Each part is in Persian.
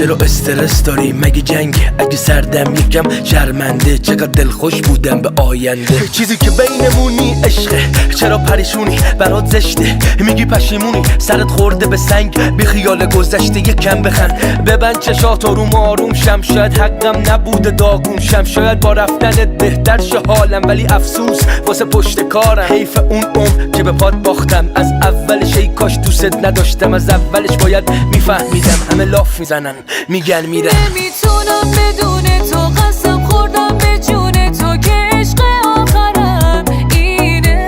چرا استرس داری؟ مگه جنگ؟ اگه سردم یکم شرمنده، چقدر دلخوش بودم به آینده. چیزی که بینمونی عشقه، چرا پریشونی؟ برات زشته میگی پشیمونی، سرت خورده به سنگ، بی خیال گذشته یکم بخند. ببند چشات آروم آروم شم، شاید حقم نبوده داغون شم، شاید با رفتنت بهتر شه حالم، ولی افسوس واسه پشت کارم. حیف اون عمر که به پات باختم، از اولش ای کاش دوست نداشتم، از اولش باید میفهمیدم. همه لاف میزنن میگن میرم. نمیتونم بدون تو، قسم خوردم به جون تو که عشق آخرم اینه.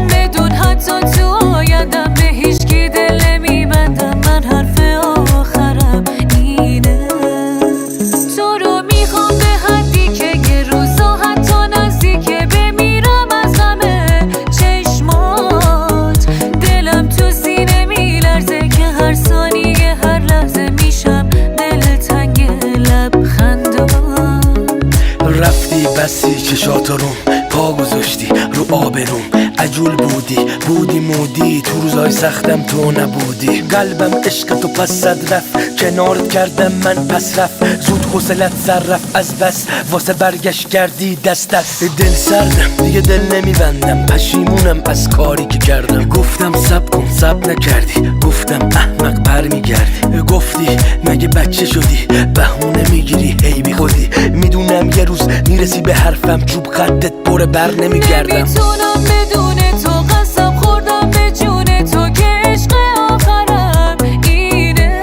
بدون حتی تو آیندم به هیچ کی دل نمیبندم، من حرف آخرم اینه. تو رو میخوام به حدی که یه روزا حتی نزدیکه بمیرم از غم چشمات. دلم تو سینه میلرزه که هر ثانیه هر لحظه میشم دلتنگ لبخندات. رفتی بسی چشات روم پا گذاشتی رو آبروم، عجول بودی مودی، تو روزای سختم تو نبودی. قلبم عشق تو پس صد رفت، کنارت کردم من پس رفت، زود حوصلت سر رفت از بس، واسه برگشت کردی دست دست. دل سردم دیگه دل نمیبندم، پشیمونم از کاری که کردم. گفتم صبر کن صبر نکردی، گفتم احمق برمیگردی. گفتی مگه بچه شدی، بهونه میگیری هی بی خودی. میدونم یه روز میرسی به حرفم، چوب خطت بره بر نمیگردم. نمیتونم بدون تو، قسم خوردم به جون تو که عشق آخرم اینه.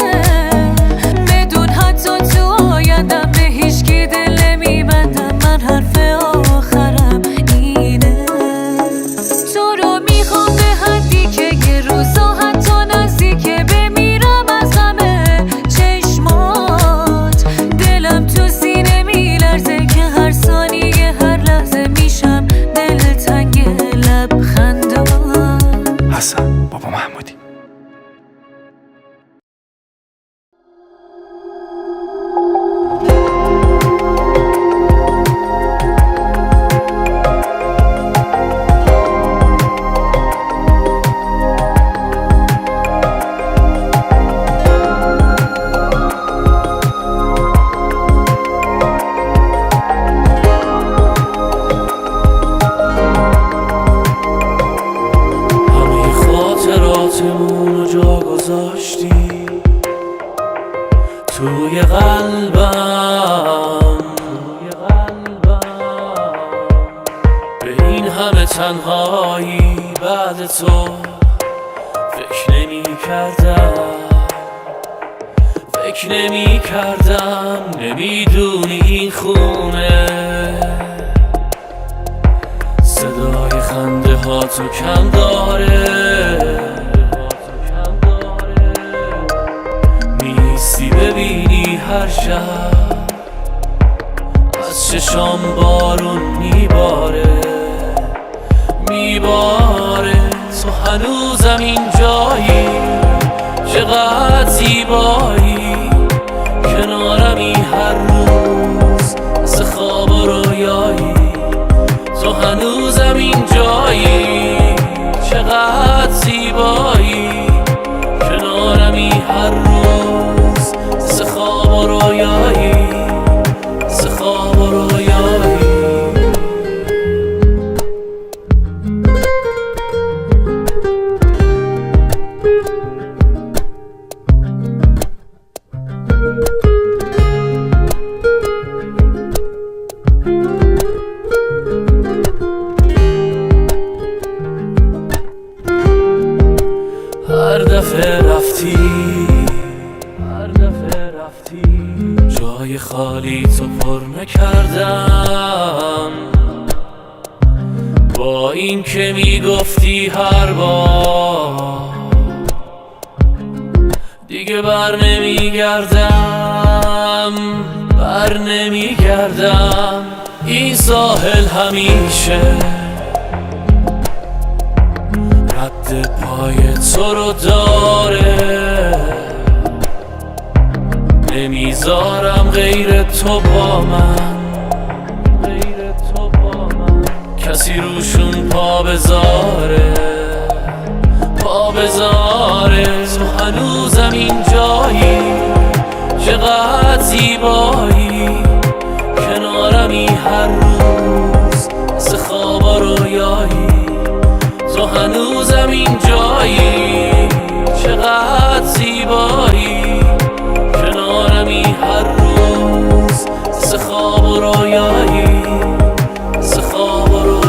بدون حتی تو آیندم به هیچ کی دل نمیبندم، من حرف آخرم اینه. تو رو میخوام به حدی که یه روزا حتی نزدیکه بمیرم از غم چشمات. دلم تو سینه میلرزه که هر ثانیه هر لحظه میشم دلتنگ لبخندات. حسن بابا محمودی. خاطراتمون رو جا گذاشتی توی قلبم، به این همه تنهایی بعد تو فکر نمی کردم نمیدونی این خونه صدای خنده ها تو کم داره. میستی ببینی هر شب از چشام بارون میباره. تو هنوزم اینجایی، چقدر زیبایی، کنارمی هر روز مثل خواب و رویایی. تو هنوزم اینجایی، چقدر زیبایی، کنارمی هر روز مثل خواب و رویایی، مثل خواب و رویایی. هر دفعه رفتی جای خالی تو پر نکردم، با این که میگفتی هر بار دیگه بر نمیگردم. این ساحل همیشه رد پای تو رو داره، نمیذارم غیر تو با من کسی روشون پا بذاره. تو هنوزم اینجایی، چقدر زیبایی کنارمی هر روز مثل خواب و رویایی تو هنوزم اینجایی چقدر زیبایی کنارمی هر روز مثل خواب و رویایی مثل خواب و رویایی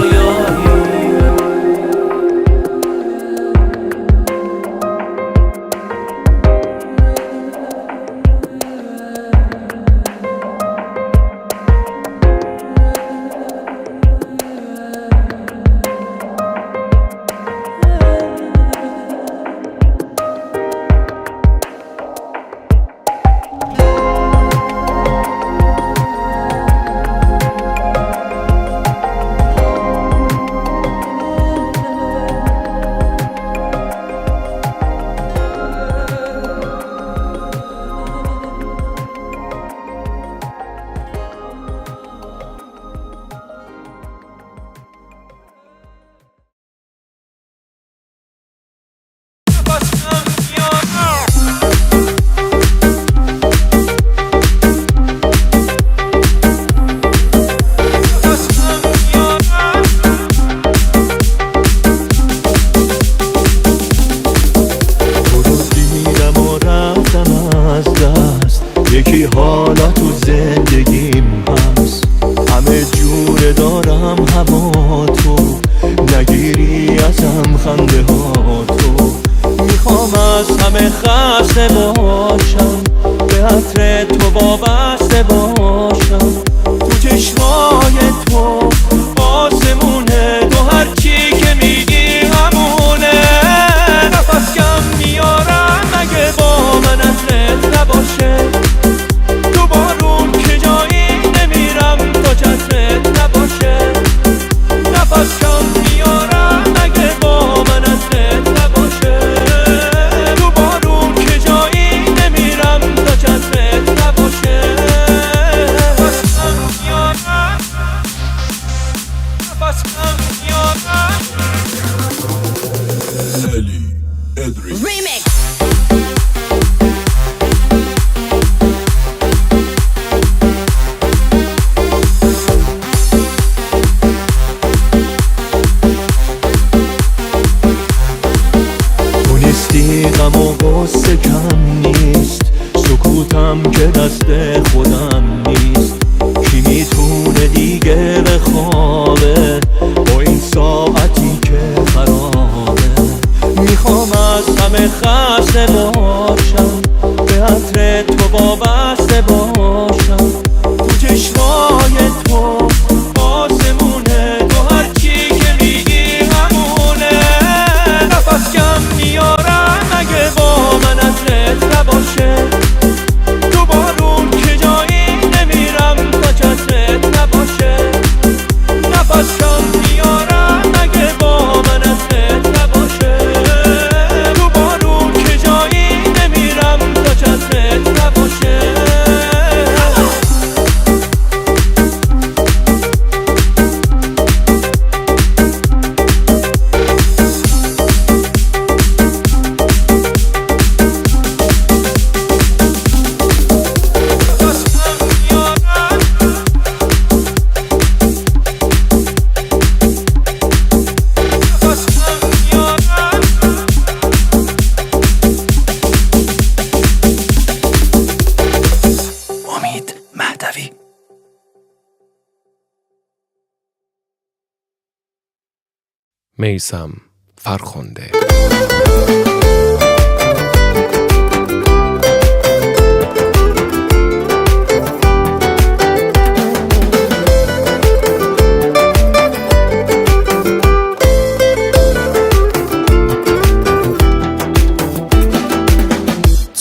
یکی حالا تو زندگیم هست همه جوره دارم هوا تو نگیری ازم خنده ها تو میخوام از همه خسته باشم به عطر تو وابسته باشم تو چشمای تو آسمونه تو هرچی که میگی همونه نفس کم میارم اگه با من عطرت نباشه تو بارون که جایی نمیرم تا چترت نباشه نفس کم میارم اگه با من عطرت نباشه تو بارون که جایی نمیرم تا چترت نباشه نفس کم میارم نفس کم میارم الی ادریس غم و غصه کم نیست سکوتم که دست خودم نیست کی میتونه دیگه بخوابه با این ساعتی که خرابه میخوام از همه خسته باشم به عطر تو وابسته باشم تو چشمای تو آسمونه تو هرچی که میگی همونه نفس کم میارم اگه با من عطرت نباشه تو بارون که جایی نمیرم تا چترت نباشه نفس کم میارم اگه با من عطرت نباشه تو بارون که جایی نمیرم تا چترت نباشه میثم فرخنده.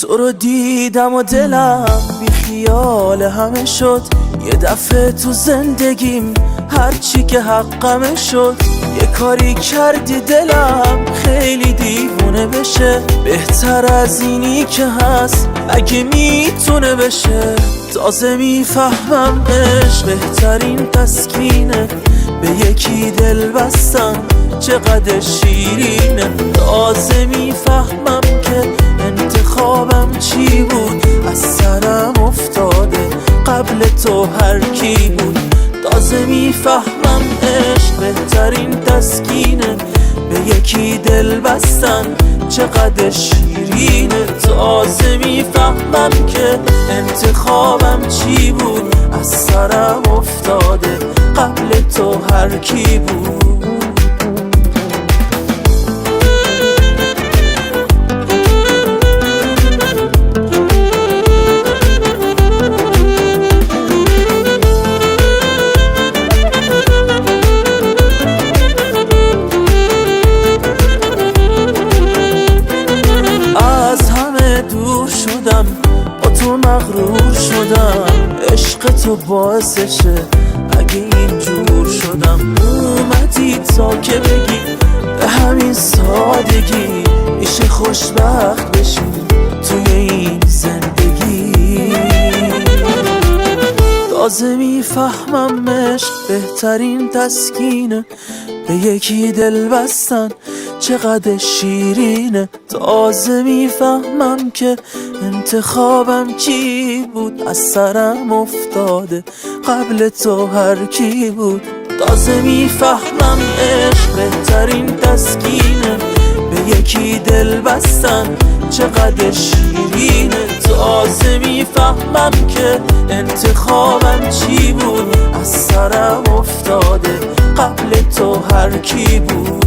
تو رو دیدم و دلم بی خیال همه شد، یه دفعه تو زندگیم هرچی که حقمه شد. یه کاری کردی دلم خیلی دیوونه بشه، بهتر از اینی که هست اگه میتونه بشه. تازه میفهمم عشق بهترین تسکینه، به یکی دل بستن چقدر شیرینه. تازه میفهمم که انتخابم چی بود؟ از سرم افتاده قبل تو هر کی بود. تازه میفهمم عشق بهترین تسکینه، به یکی دل بستن چقدر شیرینه. تازه میفهمم که انتخابم چی بود؟ از سرم افتاده قبل تو هر کی بود. با تو مغرور شدم، عشق تو باعثشه اگه اینجور شدم. اومدی تا که بگی به همین سادگی میشه خوشبخت بشیم توی این زندگی. تازه میفهمم عشق بهترین تسکینه، به یکی دل بستن چقدر شیرینه. تازه میفهمم که انتخابم چی بود؟ از سرم افتاده قبل تو هر کی بود. تازه میفهمم عشق بهترین تسکینه، به یکی دل بستن چقدر شیرینه. تازه میفهمم که انتخابم چی بود؟ از سرم افتاده قبل تو هر کی بود.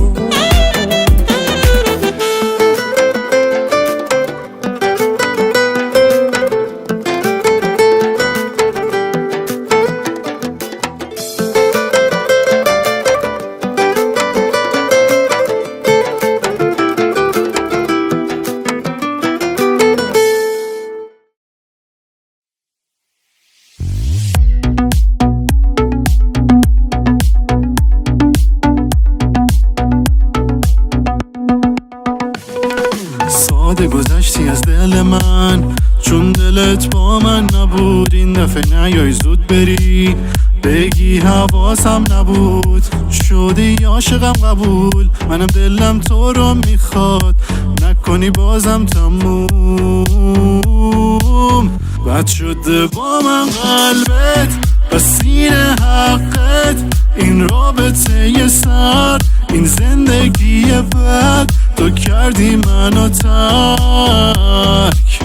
گذشتی از دل من، چون دلت با من نبود. این دفعه نیای زود بری بگی حواسم نبود. شدی عاشقم قبول، منم دلم تو رو میخواد. نکنی بازم تموم، بد شده با من قلبت و سینه حقت. این رابطه یه سر، این زندگی بد. تو کردی منو ترک،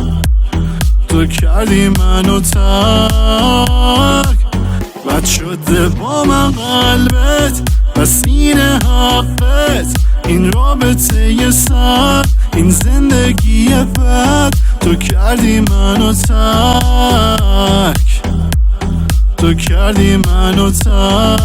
تو کردی منو ترک. بد شده با من قلبت و سینه حقت. این رابطه یه سر، این زندگی بد. تو کردی منو ترک، تو کردی منو ترک.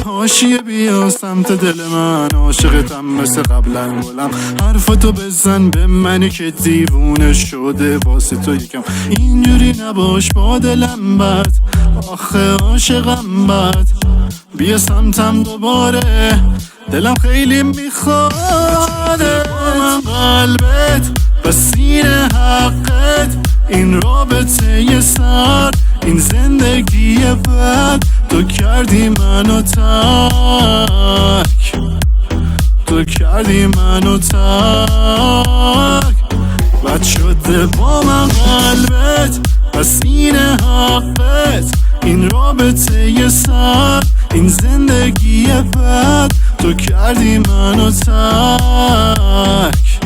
حاشیه بیا سمت دل من، عاشقتم مثل قبلا گلم. حرفتو بزن به منی که دیوونه شده واسه تو یکم. اینجوری نباش با دلم بد، آخه عاشقم بد. بیا سمتم دوباره، دلم خیلی میخواد. با من قلبت و سینه حقت. این رابطه یه سر، این زندگی بد. تو کردی منو ترک، تو کردی منو ترک. بد شده با من قلبت و سینه حقت. این رابطه یه سر، این زندگی بد. تو کردی منو ترک،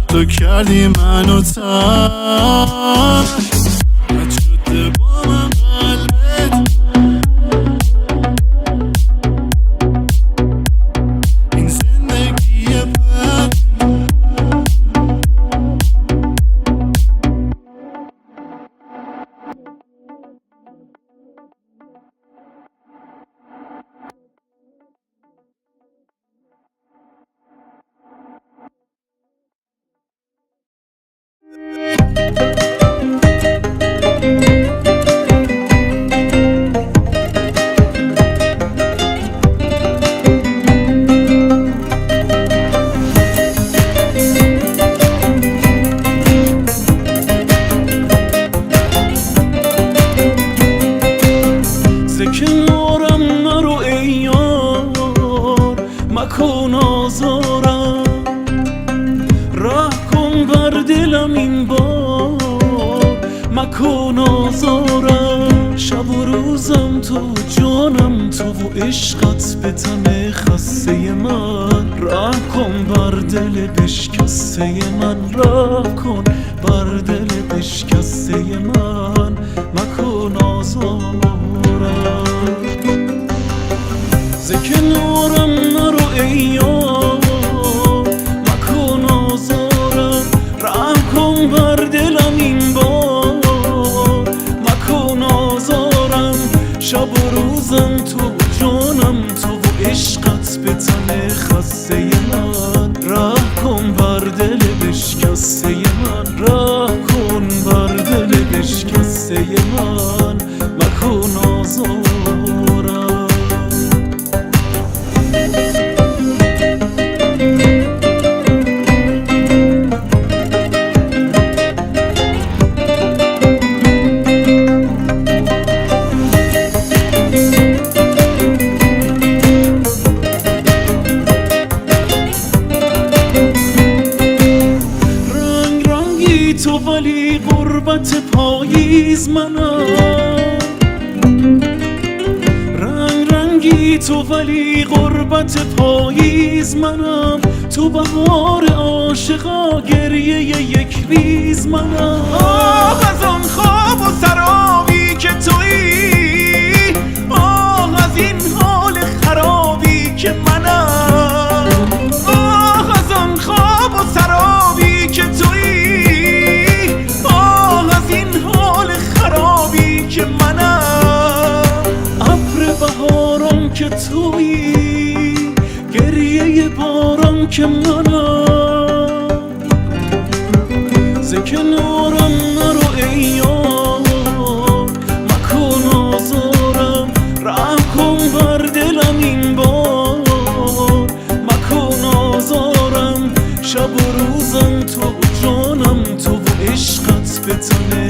تو کردی منو ترک. بد شده با من قلبت، این زندگی بد. روزم تو، جانم تو و عشقت به تن خسته من. رحم کن بر دل بشکسته من، رحم کن بر دل بشکسته من، مکن آزارم. ز کنارم نرو ای یار، مکن آزارم. رحم کن بر دلم این بار، مکن آزارم. شب و روزم تو، جانم تو و عشقت به تن خسته من. رحم کن بر دل بشکسته من، رحم کن بر دل بشکسته من، مکن آزارم. تو ولی غربت پاییز منم، رنگ رنگی تو ولی غربت پاییز منم. تو بهار عاشقا گریه یک ریز منم. آه از آن خواب و سرابی که تویی، آه از این حال خرابی که منم. آه از آن خواب و سرابی که تویی، که منم. ابر بهارم که تویی، گریه بارم که منم. ز کنارم نرو ای یار، مکن آزارم. رحم کن بر دلم این بار، مکن آزارم. شب و روزم تو، جانم تو و عشقت به تن